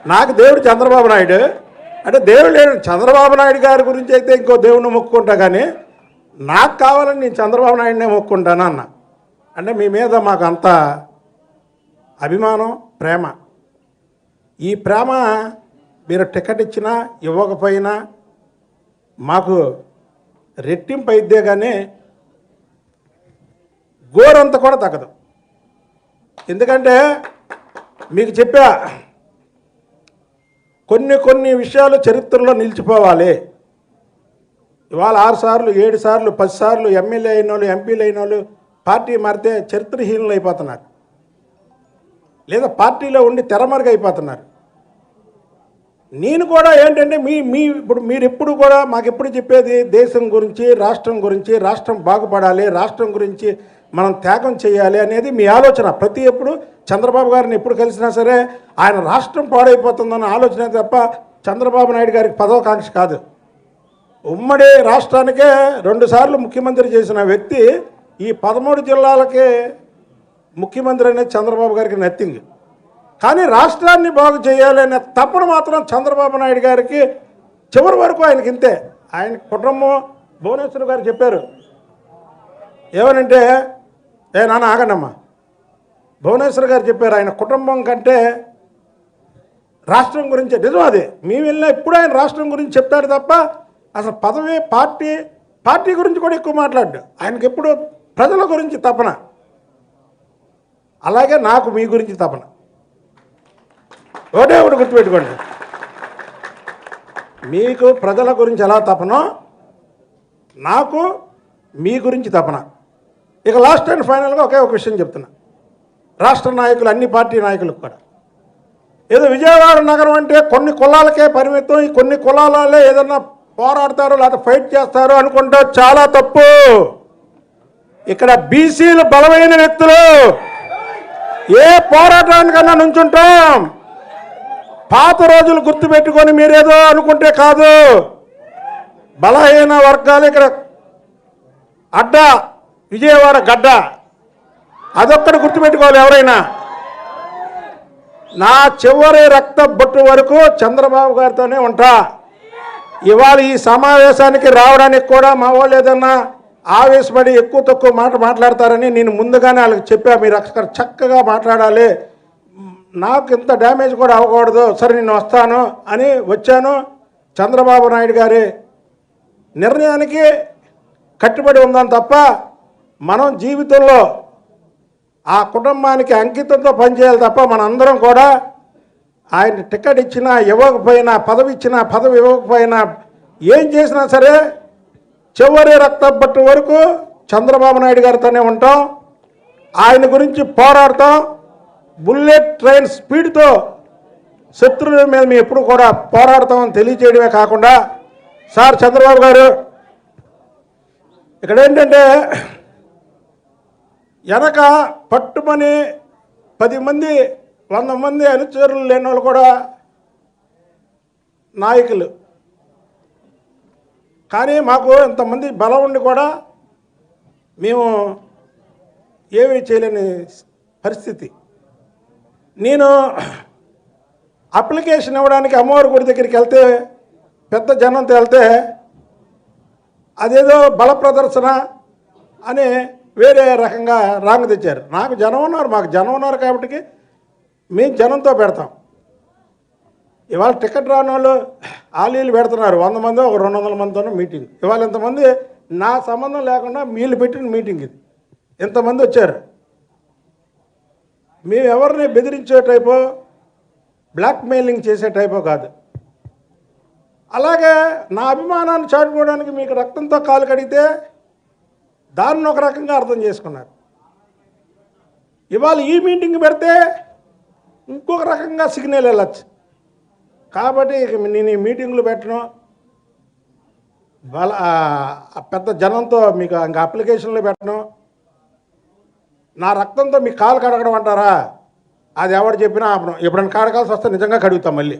నాకు దేవుడు చంద్రబాబు నాయుడు అంటే దేవుడు లేడు. చంద్రబాబు నాయుడు గారి గురించి అయితే ఇంకో దేవుడిని మొక్కుకుంటా, కానీ నాకు కావాలని నేను చంద్రబాబు నాయుడునే మొక్కుంటాను అన్న. అంటే మీ మీద మాకు అంత అభిమానం, ప్రేమ. ఈ ప్రేమ మీరు టికెట్ ఇచ్చినా ఇవ్వకపోయినా మాకు రెట్టింపు అయిద్దే, కానీ గోరంత కూడా తగ్గదు. ఎందుకంటే మీకు చెప్పా, కొన్ని విషయాలు చరిత్రలో నిలిచిపోవాలి. ఇవాళ 6 సార్లు 7 సార్లు 10 సార్లు ఎమ్మెల్యే అయిన వాళ్ళు, ఎంపీలు అయిన వాళ్ళు పార్టీ మారితే చరిత్రహీనులు అయిపోతున్నారు, లేదా పార్టీలో ఉండి తెరమరుగైపోతున్నారు. నేను కూడా ఏంటంటే ఇప్పుడు మీరు ఎప్పుడు కూడా మాకెప్పుడు చెప్పేది దేశం గురించి, రాష్ట్రం గురించి, రాష్ట్రం బాగుపడాలి, రాష్ట్రం గురించి మనం త్యాగం చేయాలి అనేది మీ ఆలోచన. ప్రతి ఎప్పుడు చంద్రబాబు గారిని ఎప్పుడు కలిసినా సరే ఆయన రాష్ట్రం పాడైపోతుందన్న ఆలోచన తప్ప చంద్రబాబు నాయుడు గారికి పదవకాంక్ష కాదు. ఉమ్మడి రాష్ట్రానికే 2 సార్లు ముఖ్యమంత్రి చేసిన వ్యక్తి ఈ 13 జిల్లాలకే ముఖ్యమంత్రి అనేది చంద్రబాబు గారికి నథింగ్. కానీ రాష్ట్రాన్ని బాగు చేయాలనే తపన మాత్రం చంద్రబాబు నాయుడు గారికి చివరి వరకు ఆయనకి ఇంతే. ఆయన కుటుంబం భువనేశ్వర్ గారు చెప్పారు ఏమనంటే, నాన్న ఆగండమ్మా, భువనేశ్వర్ గారు చెప్పారు ఆయన కుటుంబం కంటే రాష్ట్రం గురించి. నిజం అది. మేము వెళ్ళినా ఎప్పుడు ఆయన రాష్ట్రం గురించి చెప్తాడు తప్ప అసలు పదవి, పార్టీ గురించి కూడా ఎక్కువ మాట్లాడు. ఆయనకి ఎప్పుడు ప్రజల గురించి తపన. అలాగే నాకు మీ గురించి తపన. ఒకటే ఒకటి గుర్తుపెట్టుకోండి, మీకు ప్రజల గురించి ఎలా తపనో నాకు మీ గురించి తపన. ఇక లాస్ట్ అండ్ ఫైనల్గా ఒకే ఒక విషయం చెప్తున్నా, రాష్ట్ర నాయకులు, అన్ని పార్టీ నాయకులకు కూడా, ఏదో విజయవాడ నగరం అంటే కొన్ని కులాలకే పరిమితం, ఈ కొన్ని కులాలే ఏదన్నా పోరాడతారు లేకపోతే ఫైట్ చేస్తారు అనుకుంటే చాలా తప్పు. ఇక్కడ బీసీలు బలమైన వ్యక్తులు, ఏ పోరాటానికన్నా నుంచుంటాం. పాత రోజులు గుర్తుపెట్టుకొని మీరేదో అనుకుంటే కాదు. బలహీన వర్గాలు ఇక్కడ అడ్డ, విజయవాడ గడ్డ, అదొక్కటి గుర్తుపెట్టుకోవాలి ఎవరైనా. నా చివరి రక్త బొట్టు వరకు చంద్రబాబు గారితోనే ఉంటా. ఇవాళ ఈ సమావేశానికి రావడానికి కూడా మా వాళ్ళు ఏదన్నా ఆవేశపడి ఎక్కువ తక్కువ మాట్లాడతారని నేను ముందుగానే వాళ్ళకి చెప్పా, మీరు అక్కడ చక్కగా మాట్లాడాలి, నాకు ఇంత డ్యామేజ్ కూడా అవ్వకూడదు, సరే నేను వస్తాను అని వచ్చాను. చంద్రబాబు నాయుడు గారి నిర్ణయానికి కట్టుబడి ఉందాం తప్ప మనం జీవితంలో ఆ కుటుంబానికి అంకితంతో పనిచేయాలి తప్ప మనందరం కూడా ఆయన టికెట్ ఇచ్చినా ఇవ్వకపోయినా, పదవి ఇచ్చినా పదవి ఇవ్వకపోయినా, ఏం చేసినా సరే చివరి రక్తపట్టు వరకు చంద్రబాబు నాయుడు గారితోనే ఉంటాం. ఆయన గురించి పోరాడతాం. బుల్లెట్ ట్రైన్ స్పీడ్తో శత్రువుల మీద మేము ఎప్పుడు కూడా పోరాడతామని తెలియచేయడమే కాకుండా, సార్ చంద్రబాబు గారు ఇక్కడ ఏంటంటే వెనక పట్టుమని 10 మంది 100 మంది అనుచరులు లేని వాళ్ళు కూడా నాయకులు, కానీ మాకు ఇంతమంది బలం ఉండి కూడా మేము ఏమీ చేయలేని పరిస్థితి. నేను అప్లికేషన్ ఇవ్వడానికి అమ్మవారి గుడి దగ్గరికి వెళ్తే పెద్ద జనంతో వెళ్తే అదేదో బల ప్రదర్శన అని వేరే రకంగా రాంగ్ తెచ్చారు. నాకు జనం ఉన్నారు, మాకు జనం ఉన్నారు కాబట్టి మేము జనంతో పెడతాం. ఇవాళ టికెట్ రాని వాళ్ళు ఆలీలు పెడుతున్నారు, 100 మంది ఒక 200 మందితోనూ మీటింగ్. ఇవాళ ఇంతమంది నా సంబంధం లేకుండా వీళ్ళు పెట్టిన మీటింగ్ ఇది, ఇంతమంది వచ్చారు. మేము ఎవరిని బెదిరించే టైపో బ్లాక్మెయిలింగ్ చేసే టైపో కాదు. అలాగే నా అభిమానాన్ని చాటుకోవడానికి మీకు రక్తంతో కాలు కడిగితే దాన్ని ఒక రకంగా అర్థం చేసుకున్నారు. ఇవాళ ఈ మీటింగ్ పెడితే ఇంకొక రకంగా సిగ్నల్ వెళ్ళచ్చు. కాబట్టి నేను ఈ మీటింగ్లు పెట్టను, పెద్ద జనంతో మీకు ఇంకా అప్లికేషన్లు పెట్టను. నా రక్తంతో మీ కాలు కడగడం అంటారా, అది ఎవరు చెప్పినా ఎప్పుడైనా కడగాల్సి వస్తే నిజంగా కడుగుతాం మళ్ళీ.